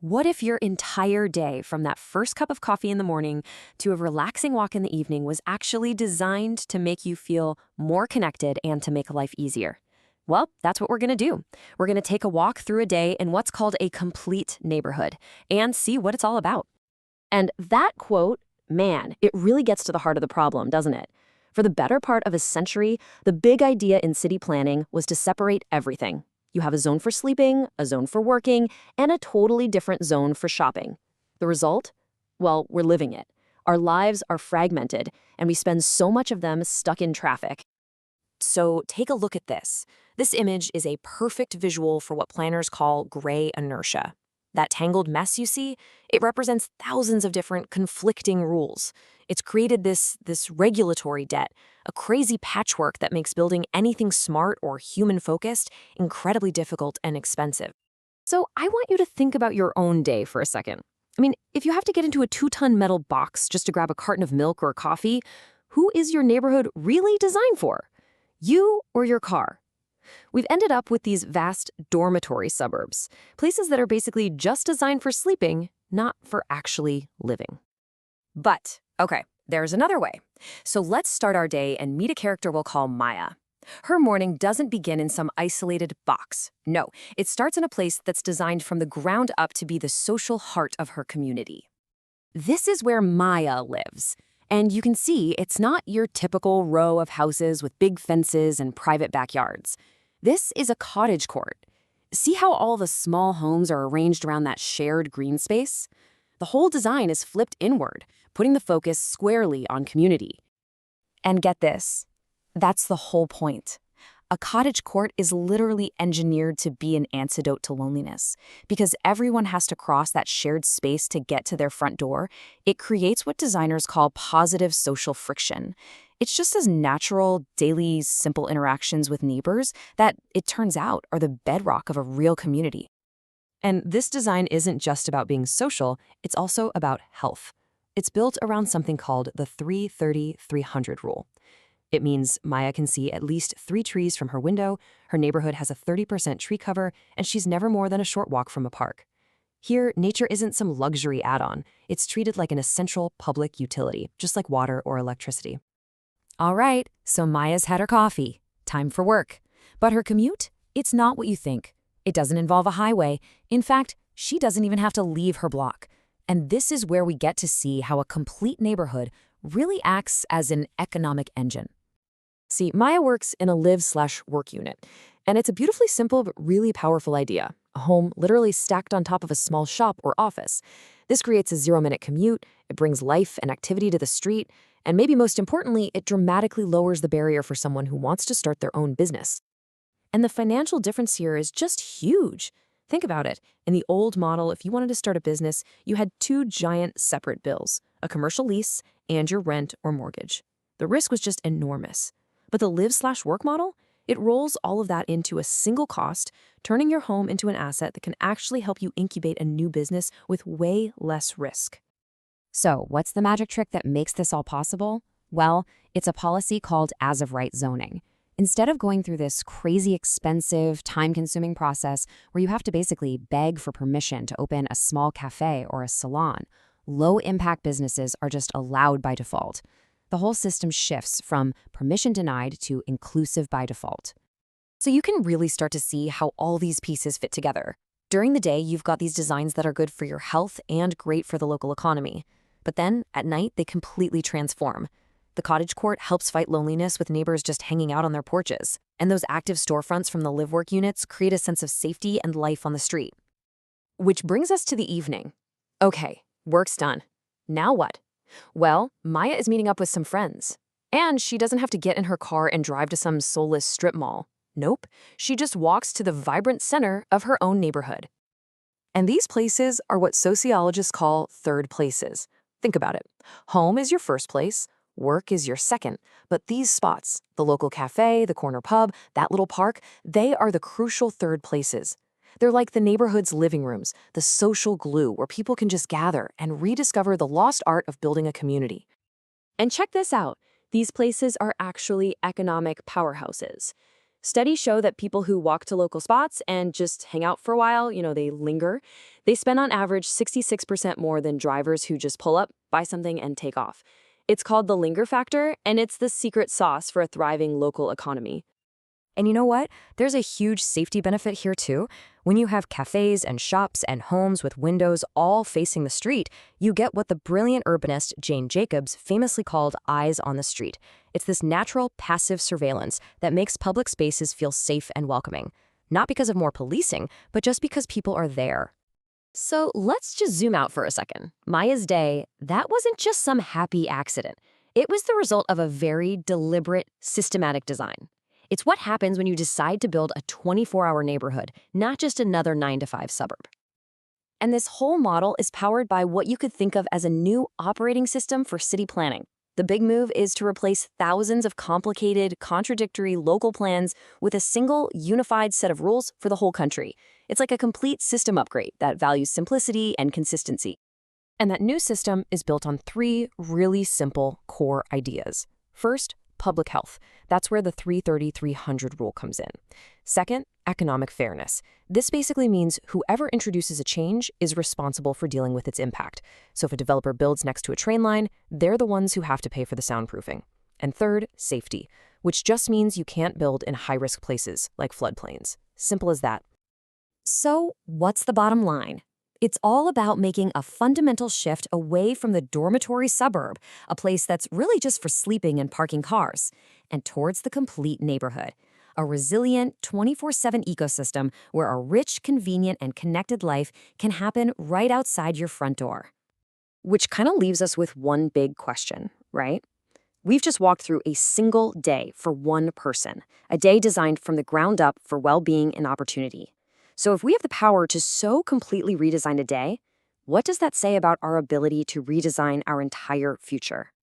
What if your entire day, from that first cup of coffee in the morning to a relaxing walk in the evening, was actually designed to make you feel more connected and to make life easier? Well, that's what we're going to do. We're going to take a walk through a day in what's called a complete neighborhood and see what it's all about. And that quote, man, it really gets to the heart of the problem, doesn't it? For the better part of a century, the big idea in city planning was to separate everything. You have a zone for sleeping, a zone for working, and a totally different zone for shopping. The result? Well, we're living it. Our lives are fragmented, and we spend so much of them stuck in traffic. So take a look at this. This image is a perfect visual for what planners call gray inertia. That tangled mess you see, it represents thousands of different conflicting rules. It's created this regulatory debt, a crazy patchwork that makes building anything smart or human-focused incredibly difficult and expensive. So I want you to think about your own day for a second. I mean, if you have to get into a 2-ton metal box just to grab a carton of milk or coffee, who is your neighborhood really designed for? You or your car? We've ended up with these vast dormitory suburbs, places that are basically just designed for sleeping, not for actually living. But, okay, there's another way. So let's start our day and meet a character we'll call Maia. Her morning doesn't begin in some isolated box. No, it starts in a place that's designed from the ground up to be the social heart of her community. This is where Maia lives. And you can see it's not your typical row of houses with big fences and private backyards. This is a cottage court. See how all the small homes are arranged around that shared green space? The whole design is flipped inward, putting the focus squarely on community. And get this, that's the whole point. A cottage court is literally engineered to be an antidote to loneliness. Because everyone has to cross that shared space to get to their front door, it creates what designers call positive social friction. It's just as natural, daily, simple interactions with neighbors that, it turns out, are the bedrock of a real community. And this design isn't just about being social, it's also about health. It's built around something called the 330-300 rule. It means Maia can see at least 3 trees from her window, her neighborhood has a 30% tree cover, and she's never more than a short walk from a park. Here, nature isn't some luxury add-on. It's treated like an essential public utility, just like water or electricity. All right, so Maia's had her coffee. Time for work. But her commute? It's not what you think. It doesn't involve a highway. In fact, she doesn't even have to leave her block. And this is where we get to see how a complete neighborhood really acts as an economic engine. See, Maia works in a live/work unit, and it's a beautifully simple but really powerful idea. A home literally stacked on top of a small shop or office. This creates a 0-minute commute, it brings life and activity to the street, and maybe most importantly, it dramatically lowers the barrier for someone who wants to start their own business. And the financial difference here is just huge. Think about it. In the old model, if you wanted to start a business, you had 2 giant separate bills, a commercial lease and your rent or mortgage. The risk was just enormous. But the live/work model, it rolls all of that into a single cost, turning your home into an asset that can actually help you incubate a new business with way less risk. So, what's the magic trick that makes this all possible? Well, it's a policy called as-of-right zoning. Instead of going through this crazy expensive, time-consuming process where you have to basically beg for permission to open a small cafe or a salon, low-impact businesses are just allowed by default. The whole system shifts from permission denied to inclusive by default. So you can really start to see how all these pieces fit together. During the day, you've got these designs that are good for your health and great for the local economy. But then, at night, they completely transform. The cottage court helps fight loneliness with neighbors just hanging out on their porches. And those active storefronts from the live-work units create a sense of safety and life on the street. Which brings us to the evening. Okay, work's done. Now what? Well, Maia is meeting up with some friends. And she doesn't have to get in her car and drive to some soulless strip mall. Nope, she just walks to the vibrant center of her own neighborhood. And these places are what sociologists call third places. Think about it. Home is your first place, work is your second, but these spots, the local cafe, the corner pub, that little park, they are the crucial third places. They're like the neighborhood's living rooms, the social glue where people can just gather and rediscover the lost art of building a community. And check this out. These places are actually economic powerhouses. Studies show that people who walk to local spots and just hang out for a while, they linger, they spend on average 66% more than drivers who just pull up, buy something, and take off. It's called the linger factor, and it's the secret sauce for a thriving local economy. And you know what? There's a huge safety benefit here too. When you have cafes and shops and homes with windows all facing the street, you get what the brilliant urbanist Jane Jacobs famously called eyes on the street. It's this natural, passive surveillance that makes public spaces feel safe and welcoming. Not because of more policing, but just because people are there. So let's just zoom out for a second. Maya's day, that wasn't just some happy accident. It was the result of a very deliberate, systematic design. It's what happens when you decide to build a 24-hour neighborhood, not just another 9-to-5 suburb. And this whole model is powered by what you could think of as a new operating system for city planning. The big move is to replace thousands of complicated, contradictory local plans with a single, unified set of rules for the whole country. It's like a complete system upgrade that values simplicity and consistency. And that new system is built on 3 really simple core ideas. First, public health. That's where the 330-300 rule comes in. Second, economic fairness. This basically means whoever introduces a change is responsible for dealing with its impact. So if a developer builds next to a train line, they're the ones who have to pay for the soundproofing. And third, safety, which just means you can't build in high-risk places like floodplains. Simple as that. So, what's the bottom line? It's all about making a fundamental shift away from the dormitory suburb, a place that's really just for sleeping and parking cars, and towards the complete neighborhood, a resilient 24/7 ecosystem where a rich, convenient, and connected life can happen right outside your front door. Which kind of leaves us with one big question, right? We've just walked through a single day for one person, a day designed from the ground up for well-being and opportunity. So if we have the power to so completely redesign a day, what does that say about our ability to redesign our entire future?